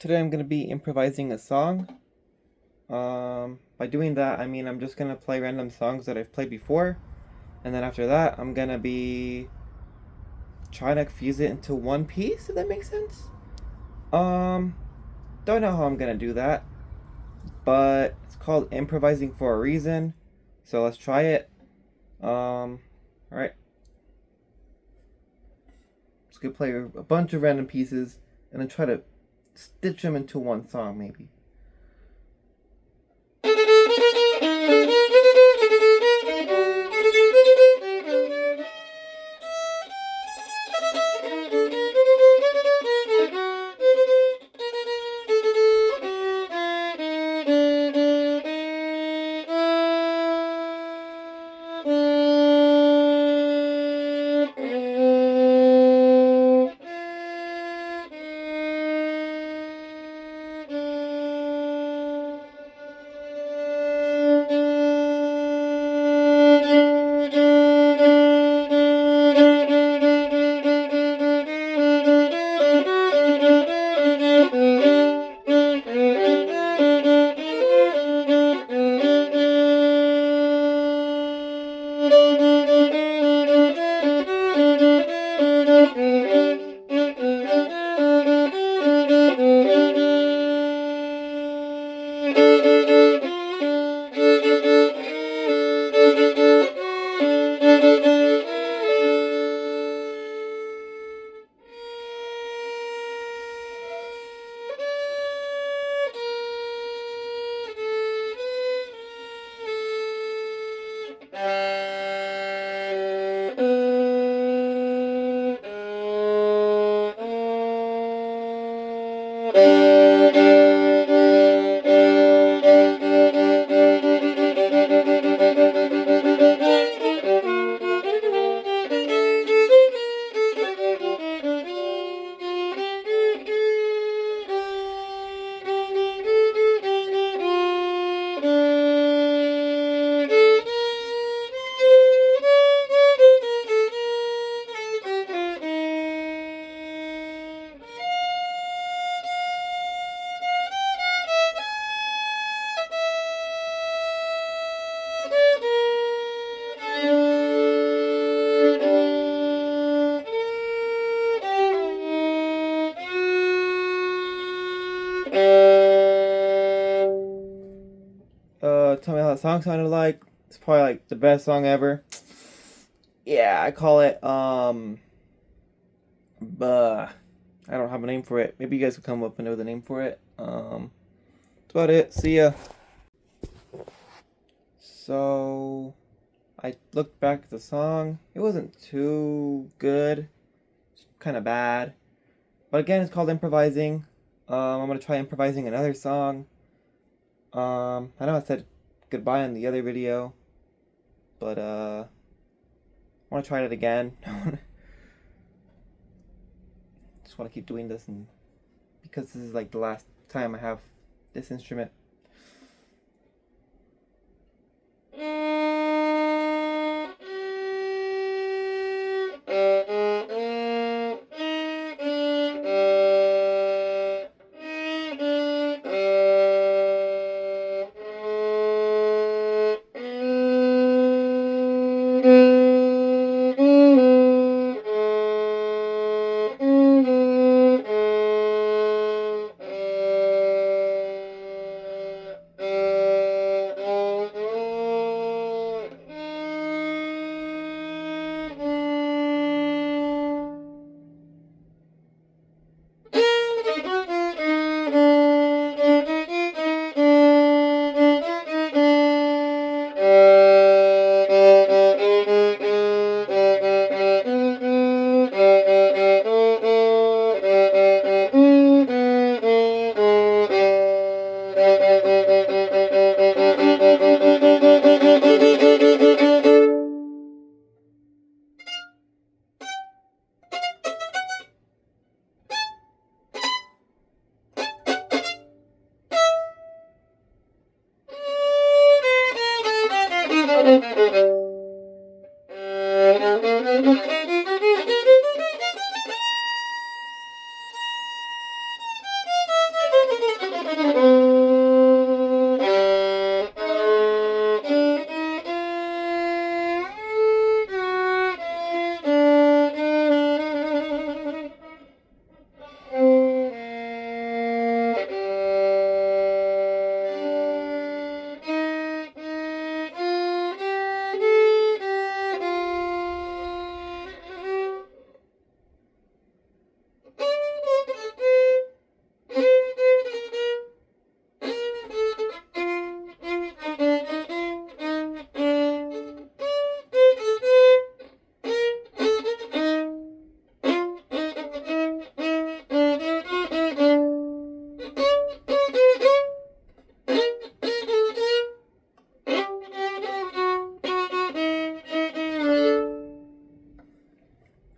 Today I'm going to be improvising a song. By doing that, I mean I'm just going to play random songs that I've played before, and then after that, I'm going to be trying to fuse it into one piece, if that makes sense. Um, don't know how I'm going to do that, but it's called improvising for a reason. So let's try it. All right. Just going to play a bunch of random pieces and then try to stitch them into one song maybe. Tell me how that song sounded like. It's probably like the best song ever. Yeah, I call it buh. I don't have a name for it. Maybe you guys can come up and know the name for it. That's about it. See ya. So I looked back at the song. It wasn't too good. It's kind of bad. But again, it's called improvising. I'm gonna try improvising another song. I know I said goodbye in the other video, but I want to try it again. Just want to keep doing this, and because this is like the last time I have this instrument.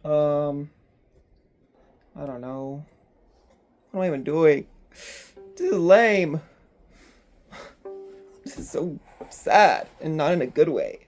Um, I don't know. What am I even doing? This is lame. This is so sad and not in a good way.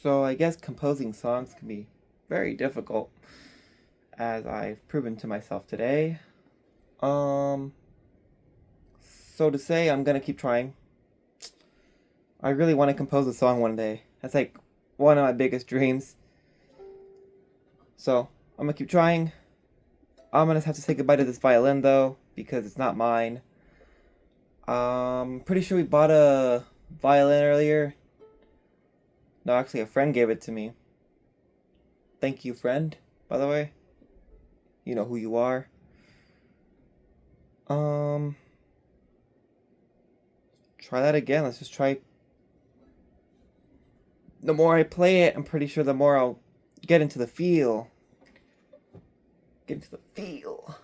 So I guess composing songs can be very difficult, as I've proven to myself today. Um, so to say, I'm gonna keep trying. I really want to compose a song one day. That's like one of my biggest dreams. So I'm gonna keep trying. I'm gonna have to say goodbye to this violin though, because it's not mine. Pretty sure we bought a violin earlier. No, actually, a friend gave it to me. Thank you, friend, by the way. You know who you are. Um, Try that again. Let's just try. The more I play it, I'm pretty sure the more I'll get into the feel. Get into the feel.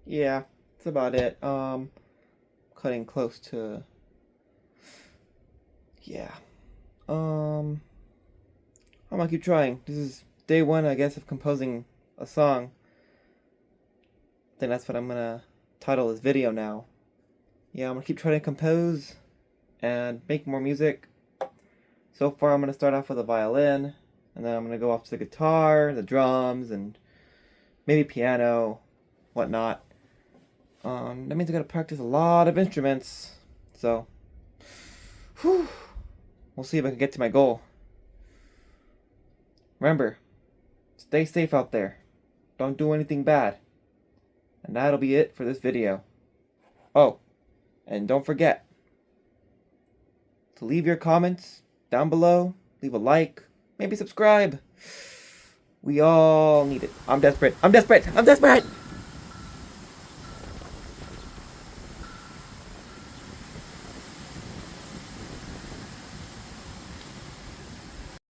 Yeah, that's about it. Cutting close to. Yeah. Um, I'm gonna keep trying. This is day one, I guess, of composing a song. I think that's what I'm gonna title this video now. Yeah, I'm gonna keep trying to compose and make more music. So far, I'm gonna start off with a violin, and then I'm gonna go off to the guitar, the drums, and maybe piano, whatnot. That means I gotta practice a lot of instruments. So, whew, we'll see if I can get to my goal. Remember, stay safe out there. Don't do anything bad. And that'll be it for this video. Oh, and don't forget to leave your comments down below, leave a like, maybe subscribe. We all need it. I'm desperate. I'm desperate. I'm desperate.